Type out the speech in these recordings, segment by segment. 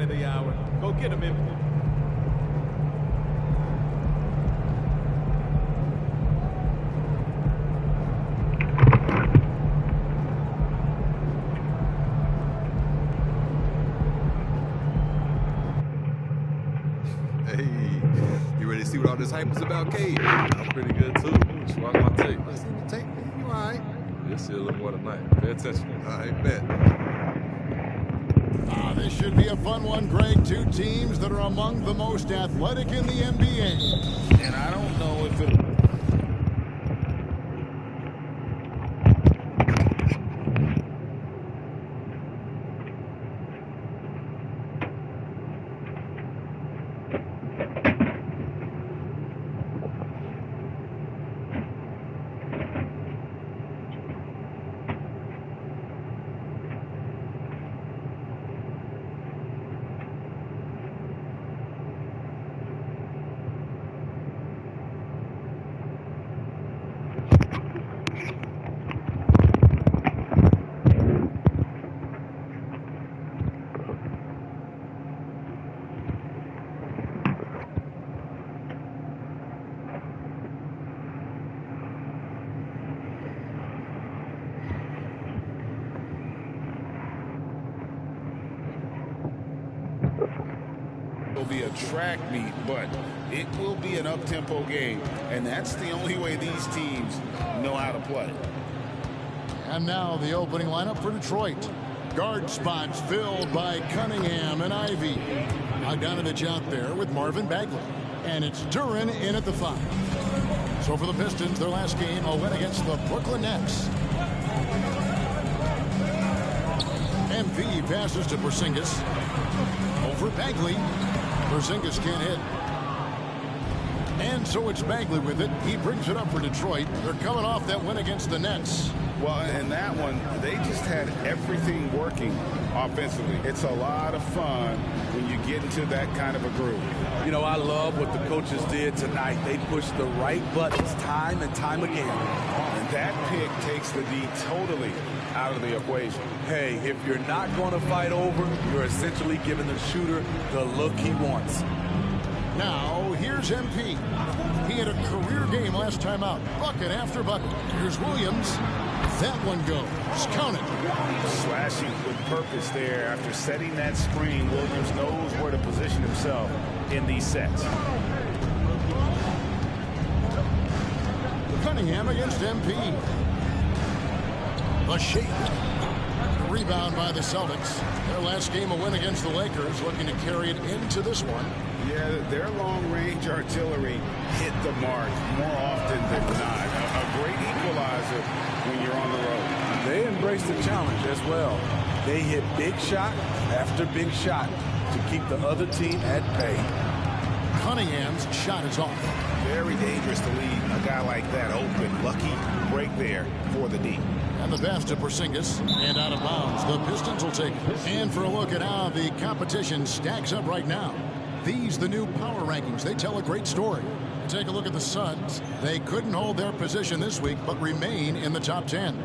of the hour. Go get him, MVP. Hey, you ready to see what all this hype is about, Cade? I'm pretty good too. Just watch my tape. I see the tape, man. You all right? You'll see a little more tonight. Pay attention. I bet. This should be a fun one, Greg. Two teams that are among the most athletic in the NBA. And I don't know if it... It'll be a track meet, but it will be an up-tempo game, and that's the only way these teams know how to play. And now the opening lineup for Detroit. Guard spots filled by Cunningham and Ivy. Bogdanovich out there with Marvin Bagley. And it's Duren in at the 5. So for the Pistons, their last game, a win against the Brooklyn Nets. MP passes to Porzingis. Over Bagley. Porzingis can't hit. And so it's Bagley with it. He brings it up for Detroit. They're coming off that win against the Nets. Well, in that one, they just had everything working offensively. It's a lot of fun when you get into that kind of a groove. You know, I love what the coaches did tonight. They pushed the right buttons time and time again. And that pick takes the D totally out of the equation. Hey, if you're not going to fight over, you're essentially giving the shooter the look he wants. Now, here's MP. He had a career game last time out. Bucket after bucket. Here's Williams. That one goes. Count it. Slashing with purpose there. After setting that screen, Williams knows where to position himself in these sets. Cunningham against MP. The shake. Rebound by the Celtics. Their last game, a win against the Lakers, looking to carry it into this one. Yeah, their long-range artillery hit the mark more often than not. A great equalizer when you're on the road. They embraced the challenge as well. They hit big shot after big shot to keep the other team at bay. Cunningham's shot is off. Very dangerous to leave a guy like that open. Lucky break there for the D. And the pass to Porzingis, and out of bounds. The Pistons will take it. And for a look at how the competition stacks up right now. These, the new power rankings, they tell a great story. Take a look at the Suns. They couldn't hold their position this week, but remain in the top 10.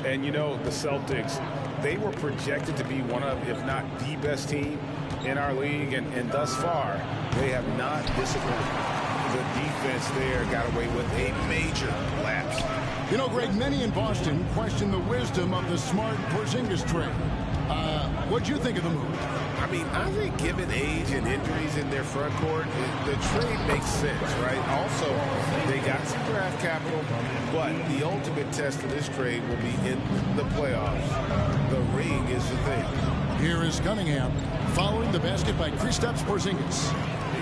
And you know, the Celtics, they were projected to be one of, if not the best team in our league, and thus far, they have not disappointed. The defense there got away with a major lapse. You know, Greg, many in Boston question the wisdom of the Smart Porzingis trade. What'd you think of the move? I mean, I think given age and injuries in their front court, the trade makes sense, right? Also, they got some draft capital, but the ultimate test of this trade will be in the playoffs. The ring is the thing. Here is Cunningham, following the basket by Kristaps Porzingis.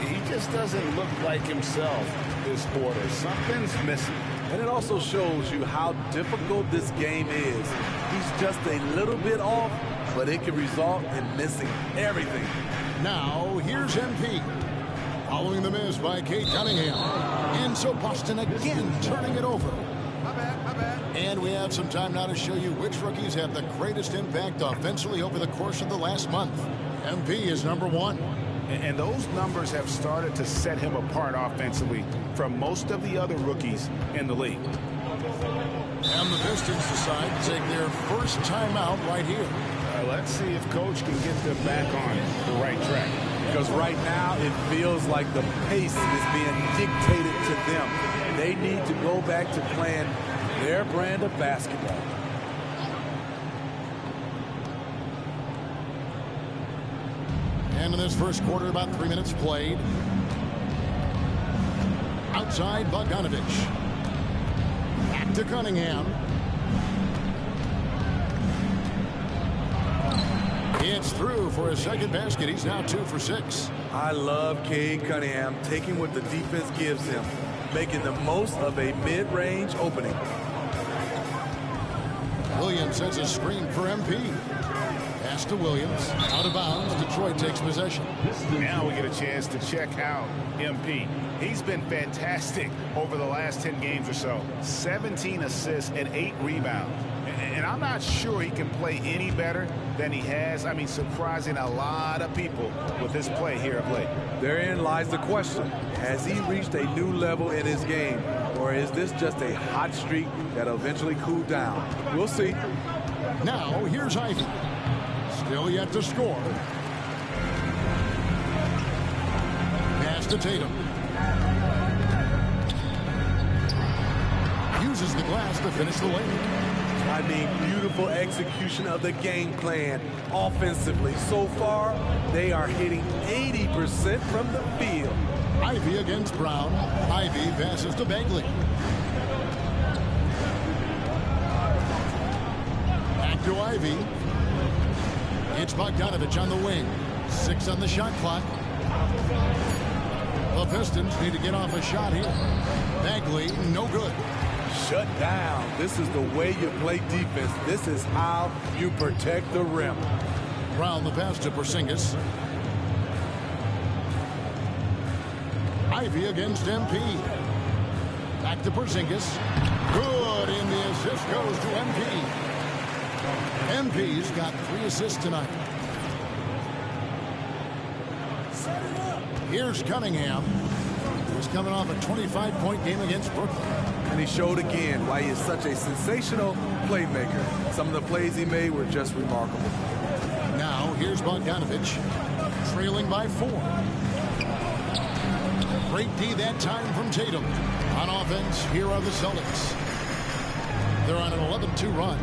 He just doesn't look like himself this quarter. Something's missing. And it also shows you how difficult this game is. He's just a little bit off, but it can result in missing everything. Now, here's MP. Following the miss by Kate Cunningham. And so Boston again turning it over. My bad. And we have some time now to show you which rookies have the greatest impact offensively over the course of the last month. MP is number 1. And those numbers have started to set him apart offensively from most of the other rookies in the league. And the Pistons decide to take their first timeout right here. Let's see if Coach can get them back on the right track. Because right now it feels like the pace is being dictated to them. They need to go back to playing their brand of basketball. And in this first quarter, about 3 minutes played. Outside, Bogdanovich. Back to Cunningham. It's through for his second basket. He's now 2 for 6. I love Cade Cunningham taking what the defense gives him, making the most of a mid-range opening. Williams sends a screen for MP. Pass to Williams. Out of bounds. Detroit takes possession. Now we get a chance to check out MP. He's been fantastic over the last 10 games or so. 17 assists and 8 rebounds. And I'm not sure he can play any better than he has. I mean, surprising a lot of people with his play here of late. Therein lies the question. Has he reached a new level in his game? Or is this just a hot streak that'll eventually cool down? We'll see. Now, here's Ivy. Still yet to score. Pass to Tatum. Uses the glass to finish the lane. I mean, beautiful execution of the game plan offensively. So far, they are hitting 80% from the field. Ivy against Brown. Ivy passes to Bagley. Back to Ivy. It's Bogdanovich on the wing. 6 on the shot clock. The Pistons need to get off a shot here. Bagley, no good. Shut down. This is the way you play defense. This is how you protect the rim. Brown the pass to Porzingis. Ivy against MP. Back to Porzingis. Good, and the assist goes to MP. MP's got 3 assists tonight. Here's Cunningham. He's coming off a 25-point game against Brooklyn. And he showed again why he is such a sensational playmaker. Some of the plays he made were just remarkable. Now, here's Bogdanovich, trailing by 4. Great D that time from Tatum. On offense, here are the Celtics. They're on an 11-2 run.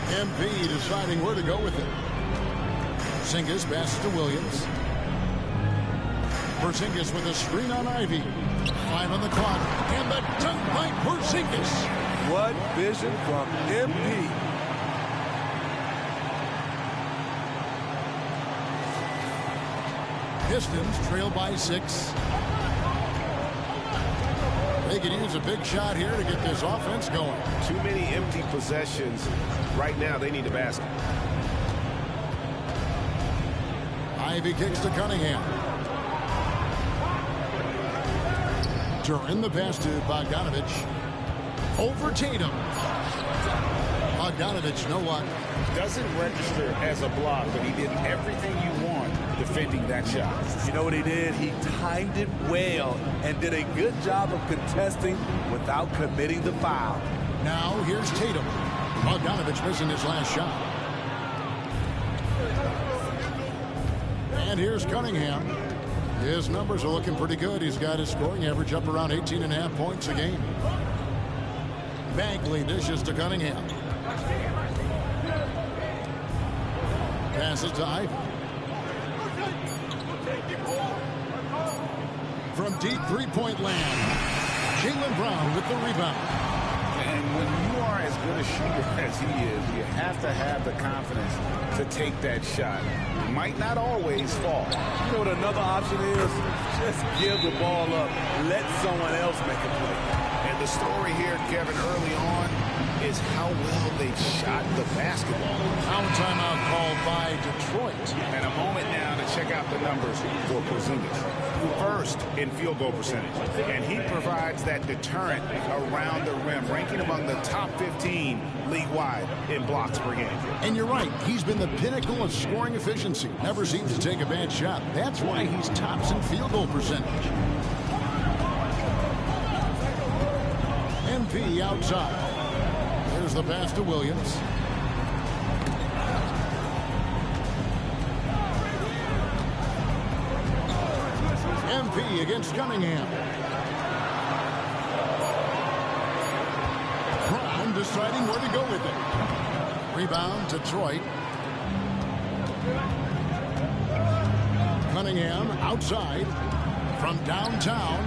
MP deciding where to go with it. Porzingis passes to Williams. Porzingis with a screen on Ivy. 5 on the clock. And the dunk by Porzingis. What vision from MP. Pistons trail by 6. They could use a big shot here to get this offense going. Too many empty possessions. Right now, they need a basket. Ivy kicks to Cunningham. During the pass to Bogdanovich. Over Tatum. Bogdanovich, no luck. Doesn't register as a block, but he did everything you want defending that shot. You know what he did? He timed it well and did a good job of contesting without committing the foul. Now here's Tatum. Bogdanovich missing his last shot. And here's Cunningham. His numbers are looking pretty good. He's got his scoring average up around 18.5 points a game. Bagley dishes to Cunningham. Passes to Ivy. From deep three-point land, Jaylen Brown with the rebound. And when you are as good a shooter as he is, you have to have the confidence to take that shot. It might not always fall. You know what another option is? Just give the ball up. Let someone else make a play. And the story here, Kevin, early on is how well they've shot the basketball. Foul timeout called by Detroit. And a moment now to check out the numbers for Porzingis. First in field goal percentage. And he provides that deterrent around the rim, ranking among the top 15 league-wide in blocks per game. And you're right. He's been the pinnacle of scoring efficiency. Never seems to take a bad shot. That's why he's tops in field goal percentage. MP outside. Here's the pass to Williams. MP against Cunningham. Brown deciding where to go with it. Rebound, Detroit. Cunningham outside from downtown.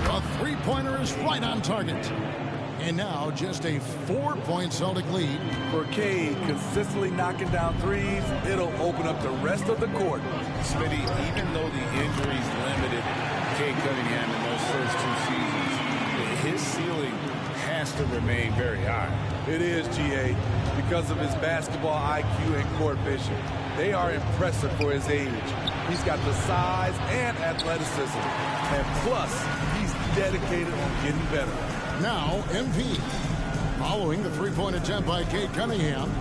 A three-pointer is right on target. And now just a 4-point Celtic lead. For Cade, consistently knocking down threes, it'll open up the rest of the court. Smitty, even though the injuries limited Cade Cunningham in those first 2 seasons, his ceiling has to remain very high. It is, GA, because of his basketball IQ and court vision. They are impressive for his age. He's got the size and athleticism. And plus, he's dedicated on getting better. Now, MP. Following the three-point attempt by Cade Cunningham.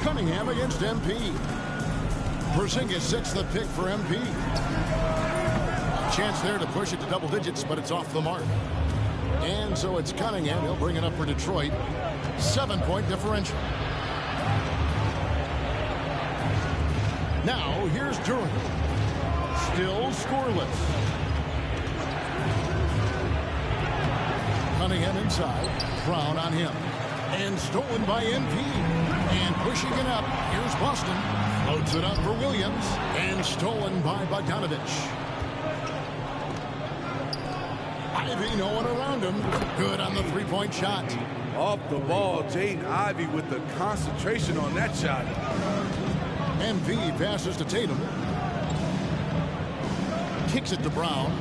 Cunningham against MP. Porzingis sets the pick for MP. Chance there to push it to double digits, but it's off the mark. And so it's Cunningham. He'll bring it up for Detroit. 7-point differential. Now, here's Durant. Still scoreless. Cunningham inside. Brown on him. And stolen by MP. And pushing it up. Here's Boston. Loads it up for Williams. And stolen by Bogdanovich. Ivy, no one around him. Good on the three-point shot. Off the ball, Jaden Ivey with the concentration on that shot. MP passes to Tatum. Kicks it to Brown.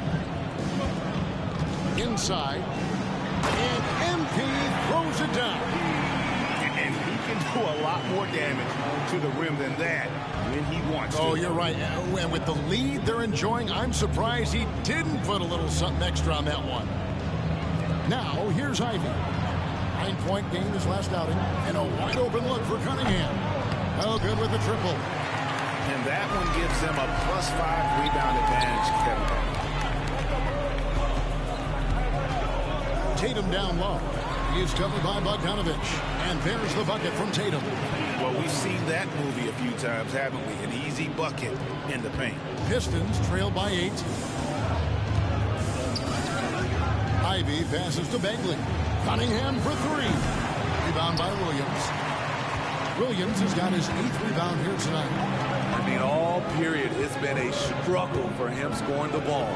Inside. And MP throws it down. And he can do a lot more damage to the rim than that when he wants to. Oh, you're right. And with the lead they're enjoying, I'm surprised he didn't put a little something extra on that one. Now, here's Ivy. 9-point game his last outing. And a wide open look for Cunningham. Oh, good with the triple. And that one gives them a +5 rebound advantage, Kevin. Tatum down low. He is covered by Bogdanovich. And there's the bucket from Tatum. Well, we've seen that movie a few times, haven't we? An easy bucket in the paint. Pistons trail by 8. Ivy passes to Bagley. Cunningham for 3. Rebound by Williams. Williams has got his 8th rebound here tonight. I mean, all period, it's been a struggle for him scoring the ball.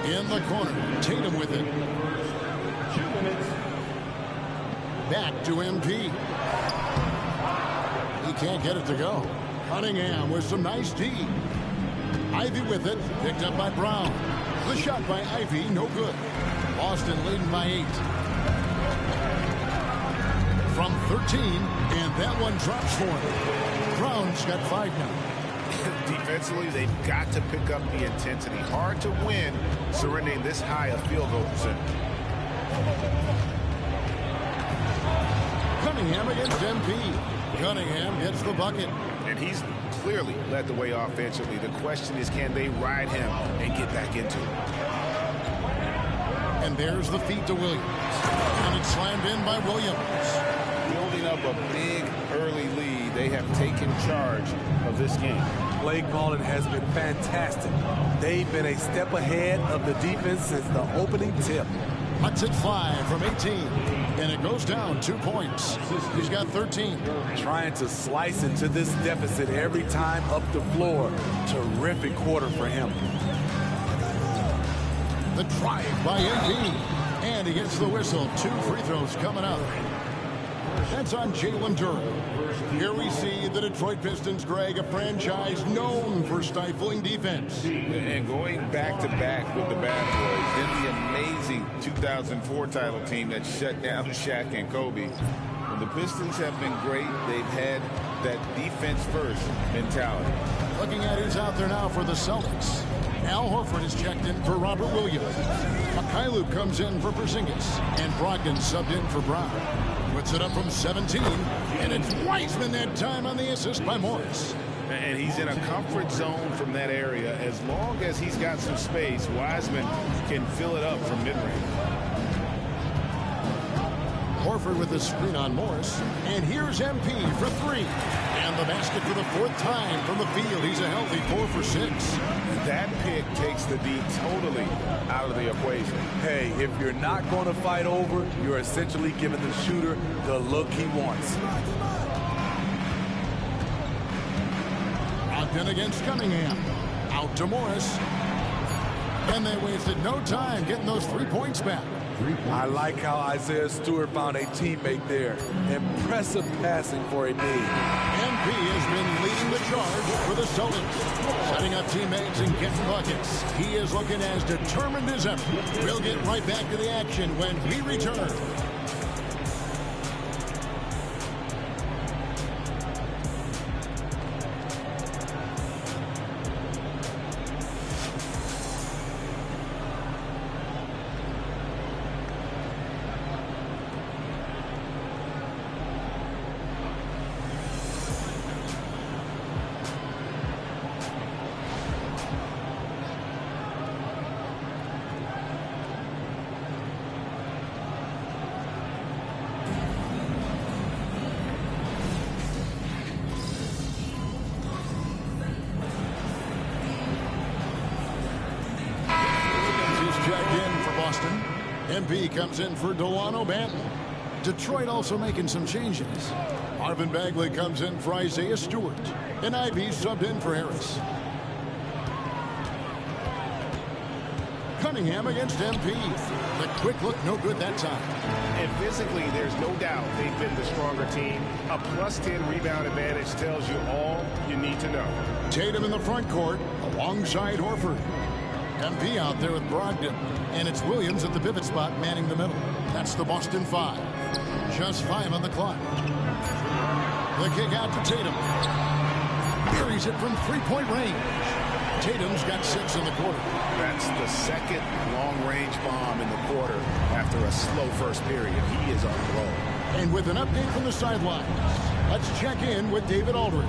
In the corner, Tatum with it. 2 minutes. Back to MP. He can't get it to go. Cunningham with some nice D. Ivy with it, picked up by Brown. The shot by Ivy, no good. Boston leading by 8. From 13, and that one drops for him. Brown's got 5 now. Defensively, they've got to pick up the intensity. Hard to win surrendering this high a field goal percentage. Cunningham against MP. Cunningham gets the bucket. And he's clearly led the way offensively. The question is, can they ride him and get back into it? And there's the feed to Williams. And it's slammed in by Williams. Building up a big early lead, they have taken charge of this game. Play calling has been fantastic. They've been a step ahead of the defense since the opening tip. Huts it 5 from 18. And it goes down 2 points. He's got 13. Trying to slice into this deficit every time up the floor. Terrific quarter for him. The drive by MP. And he gets the whistle. 2 free throws coming up. That's on Jalen Duren. Here we see the Detroit Pistons, Greg, a franchise known for stifling defense. And going back-to-back with the Bad Boys in the amazing 2004 title team that shut down Shaq and Kobe. When the Pistons have been great, they've had that defense-first mentality. Looking at who's out there now for the Celtics. Al Horford is checked in for Robert Williams. Mikhailuk comes in for Porzingis. And Brogdon subbed in for Brown. Puts it up from 17. And it's Wiseman that time on the assist by Morris. And he's in a comfort zone from that area. As long as he's got some space, Wiseman can fill it up from mid-range. Horford with the screen on Morris. And here's MP for three. And the basket for the fourth time from the field. He's a healthy 4 for 6. That pick takes the D totally out of the equation. Hey, if you're not going to fight over, you're essentially giving the shooter the look he wants. Ogden against Cunningham. Out to Morris. And they wasted no time getting those 3 points back. I like how Isaiah Stewart found a teammate there. Impressive passing for a big. MP has been leading the charge for the Celtics. Setting up teammates and getting buckets. He is looking as determined as ever. We'll get right back to the action when we return. MP comes in for Delano Banton. Detroit also making some changes. Marvin Bagley comes in for Isaiah Stewart. And Ivy subbed in for Harris. Cunningham against MP. The quick look, no good that time. And physically, there's no doubt they've been the stronger team. A +10 rebound advantage tells you all you need to know. Tatum in the front court alongside Horford. MP out there with Brogdon. And it's Williams at the pivot spot manning the middle. That's the Boston 5. Just 5 on the clock. The kick out to Tatum. Buries it from 3-point range. Tatum's got 6 in the quarter. That's the second long-range bomb in the quarter after a slow first period. He is on the roll. And with an update from the sidelines, let's check in with David Aldridge.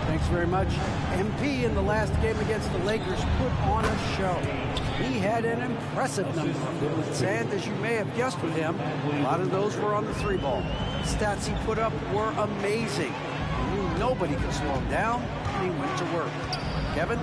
Thanks very much. MP in the last game against the Lakers put on a show. He had an impressive number of bullets, and as you may have guessed with him, a lot of those were on the 3-ball. The stats he put up were amazing. He knew nobody could slow him down, and he went to work. Kevin?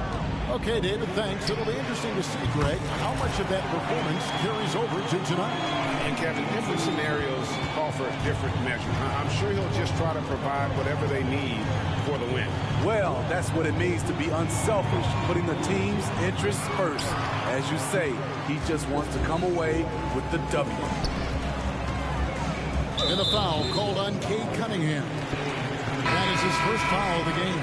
Okay, David, thanks. It'll be interesting to see, Greg, how much of that performance carries over to tonight. And Kevin, different scenarios call for a different measure. I'm sure he'll just try to provide whatever they need for the win. Well, that's what it means to be unselfish, putting the team's interests first. As you say, he just wants to come away with the W. And a foul called on Cade Cunningham. That is his first foul of the game.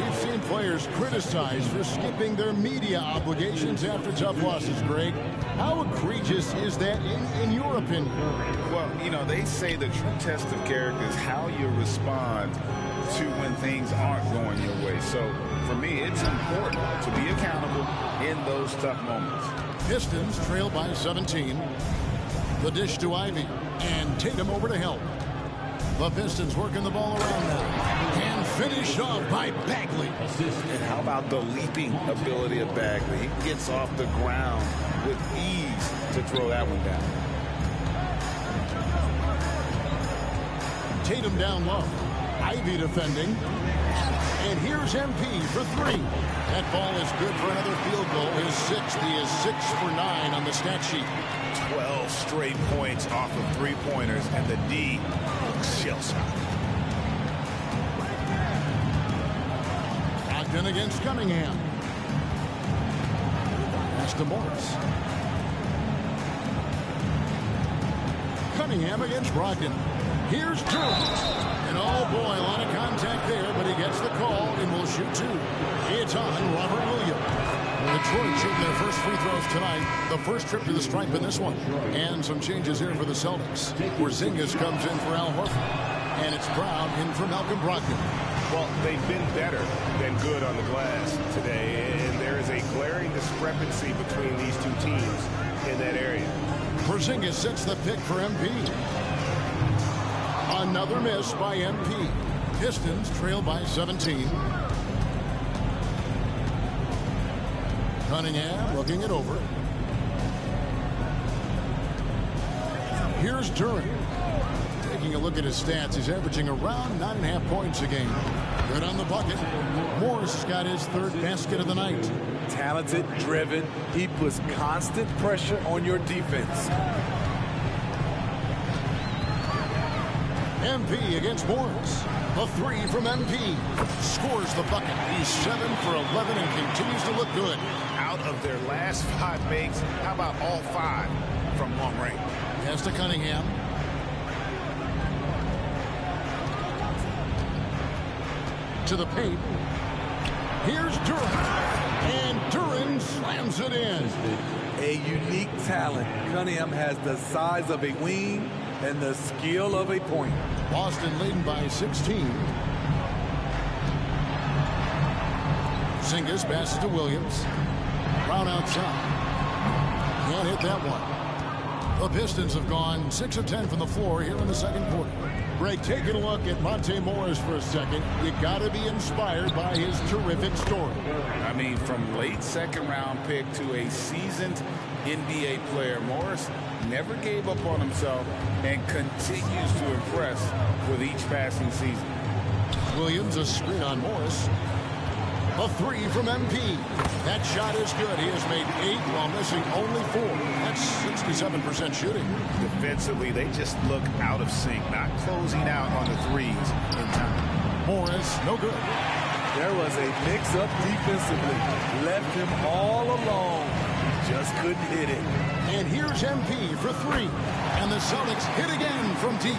We've seen players criticized for skipping their media obligations after tough losses, Greg. How egregious is that in your opinion? Well, you know, they say the true test of character is how you respond to when things aren't going your way. So, for me, it's important to be accountable in those tough moments. Pistons trail by 17. The dish to Ivy. And Tatum over to help. The Pistons working the ball around now. And finished off by Bagley. And how about the leaping ability of Bagley? He gets off the ground with ease to throw that one down. Tatum down low. Ivy defending. And here's MP for 3. That ball is good for another field goal. His 6th. He is 6 for 9 on the stat sheet. 12 straight points off of 3-pointers, and the D looks shell-shocked. Ogden against Cunningham. That's to Morris. Cunningham against Brogdon. Here's Durham. And oh boy, a lot of contact there, but he gets the call and will shoot 2. It's on Robert Williams. Detroit shooting their first free throws tonight. The first trip to the stripe in this one. And some changes here for the Celtics. Porzingis comes in for Al Horford. And it's Brown in for Malcolm Brogdon. Well, they've been better than good on the glass today, and there is a glaring discrepancy between these two teams in that area. Porzingis sets the pick for MP. Another miss by MP. Pistons trail by 17. Cunningham looking it over. Here's Duren. Taking a look at his stats, he's averaging around 9.5 points a game. Good on the bucket. Morris has got his third basket of the night. Talented, driven. He puts constant pressure on your defense. MP against Morris. A three from MP. Scores the bucket. He's 7 for 11 and continues to look good. Out of their last 5 makes, how about all 5 from long range? Pass to Cunningham. To the paint. Here's Duren. And Duren slams it in. A unique talent. Cunningham has the size of a wing and the skill of a point. Boston leading by 16. Porzingis passes to Williams. Brown outside. Can't hit that one. The Pistons have gone 6 of 10 from the floor here in the second quarter. Greg, taking a look at Monte Morris for a second. You got to be inspired by his terrific story. I mean, from late second-round pick to a seasoned NBA player, Morris never gave up on himself and continues to impress with each passing season. Williams, a screen on Morris. A three from MP. That shot is good. He has made 8 while missing only 4. That's 67% shooting. Defensively, they just look out of sync, not closing out on the threes in time. Morris, no good. There was a mix-up defensively. Left him all alone. He just couldn't hit it. And here's MP for 3. And the Celtics hit again from deep.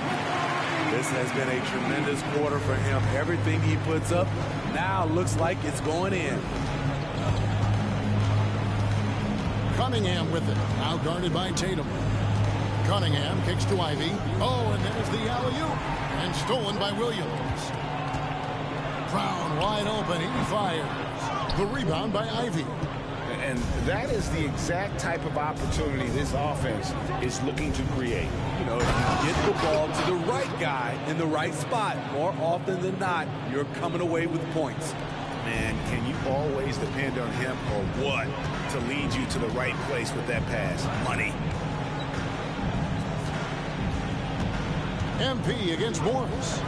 This has been a tremendous quarter for him. Everything he puts up now looks like it's going in. Cunningham with it. Now guarded by Tatum. Cunningham kicks to Ivy. Oh, and there's the alley-oop. And stolen by Williams. Brown wide open. He fires. The rebound by Ivy. And that is the exact type of opportunity this offense is looking to create. You know, if you get the ball to the right guy in the right spot, more often than not, you're coming away with points. Man, can you always depend on him or what to lead you to the right place with that pass? Money. MP against Morris.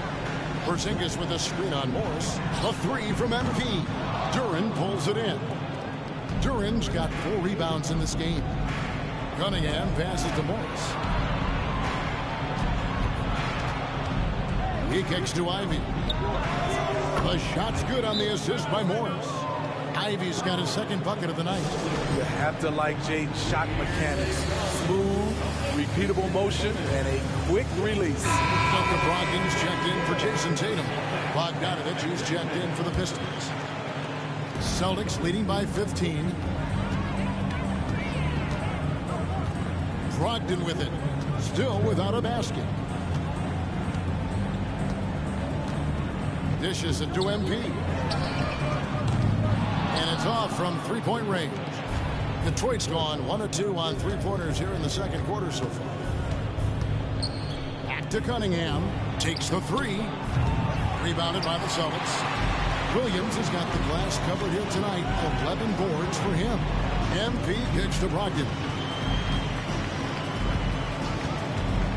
Porzingis with a screen on Morris. A three from MP. Duren pulls it in. Duren's got 4 rebounds in this game. Cunningham passes to Morris. He kicks to Ivy. The shot's good on the assist by Morris. Ivy's got his second bucket of the night. You have to like Jaden's shot mechanics. Smooth, repeatable motion, and a quick release. Duncan Brogdon's checked in for Jason Tatum. Bogdanovich is checked in for the Pistons. Celtics leading by 15. Brogdon with it. Still without a basket. Dishes it to MP. And it's off from three-point range. Detroit's gone 1 of 2 on three-pointers here in the second quarter so far. Back to Cunningham. Takes the 3. Rebounded by the Celtics. Williams has got the glass covered here tonight. 11 boards for him. MP kicks to Brogdon.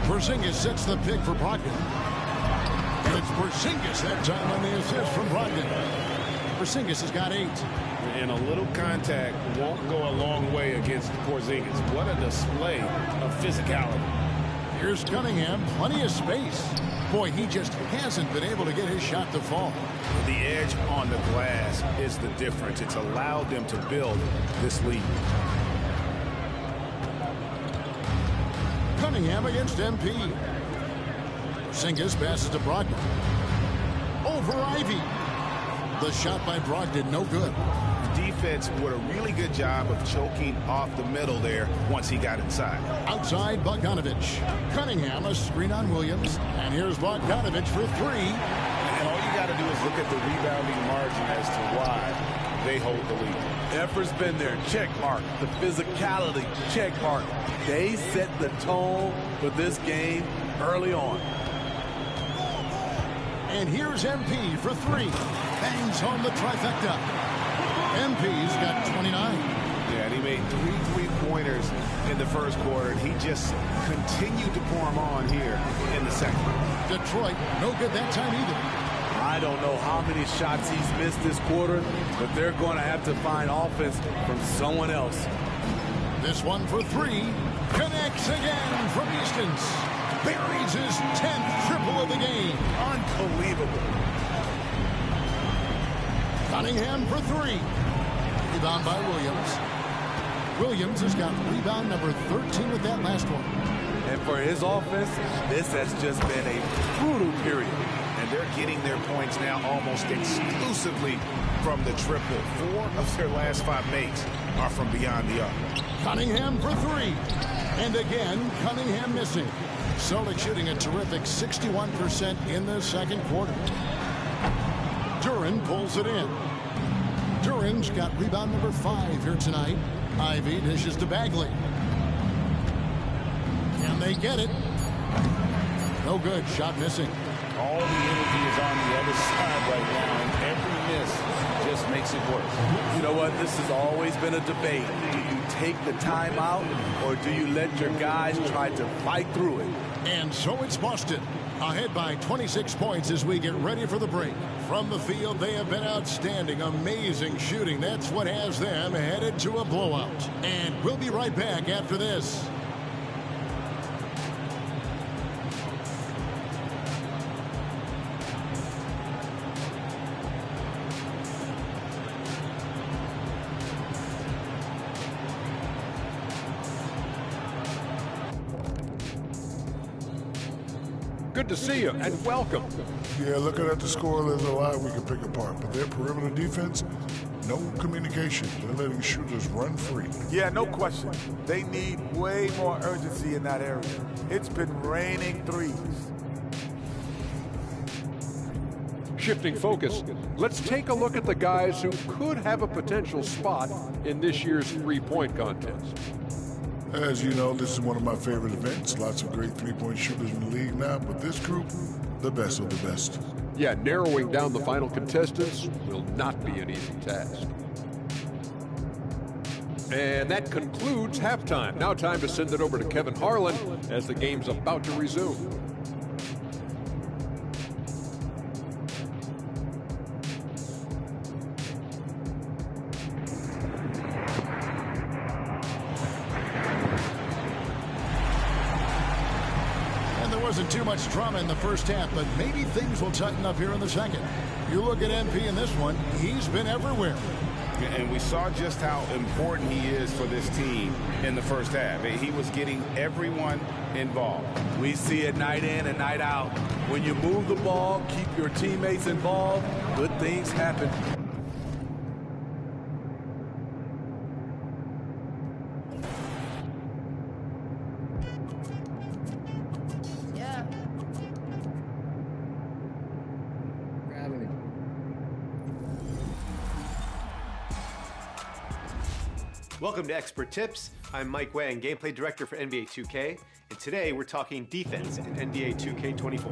Porzingis sets the pick for Brogdon. And it's Porzingis that time on the assist from Brogdon. Porzingis has got 8. And a little contact won't go a long way against Porzingis. What a display of physicality. Here's Cunningham. Plenty of space. Boy, he just hasn't been able to get his shot to fall. The edge on the glass is the difference. It's allowed them to build this lead. Cunningham against MP. Porzingis passes to Brogdon. Over Ivy. The shot by Brogdon, no good. Defense did a really good job of choking off the middle there once he got inside. Outside, Bogdanovich. Cunningham, a screen on Williams. And here's Bogdanovich for 3. And all you got to do is look at the rebounding margin as to why they hold the lead. Effort's been there, check mark. The physicality, check mark. They set the tone for this game early on. And here's MP for three. Bangs home the trifecta. MP's got 29. Yeah, and he made 3 3-pointers in the first quarter, and he just continued to pour them on here in the second. Detroit, no good that time either. I don't know how many shots he's missed this quarter, but they're going to have to find offense from someone else. This one for three. Connects again from distance. Buries his 10th triple of the game. Unbelievable. Cunningham for three. Rebound by Williams. Williams has got rebound number 13 with that last one. And for his offense, this has just been a brutal period. And they're getting their points now almost exclusively from the triple. 4 of their last 5 makes are from beyond the arc. Cunningham for three. And again, Cunningham missing. Celtics shooting a terrific 61% in the second quarter. Duran pulls it in. Duran's got rebound number 5 here tonight. Ivy dishes to Bagley. And they get it. No good. Shot missing. All the energy is on the other side right now, and every miss just makes it worse. You know what? This has always been a debate. Do you take the timeout, or do you let your guys try to fight through it? And so it's Boston, ahead by 26 points as we get ready for the break. From the field, they have been outstanding. Amazing shooting. That's what has them headed to a blowout. And we'll be right back after this. Good to see you, and welcome. Yeah, looking at the score, there's a lot we can pick apart. But their perimeter defense, no communication. They're letting shooters run free. Yeah, no question. They need way more urgency in that area. It's been raining threes. Shifting focus, let's take a look at the guys who could have a potential spot in this year's three-point contest. As you know, this is one of my favorite events. Lots of great three-point shooters in the league now, but this group, the best of the best. Yeah, narrowing down the final contestants will not be an easy task. And that concludes halftime. Now time to send it over to Kevin Harlan as the game's about to resume. Wasn't too much drama in the first half, but maybe things will tighten up here in the second. You look at MP in this one, he's been everywhere. And we saw just how important he is for this team in the first half. He was getting everyone involved. We see it night in and night out. When you move the ball, keep your teammates involved, good things happen. Welcome to Expert Tips. I'm Mike Wang, Gameplay Director for NBA 2K, and today we're talking defense in NBA 2K24.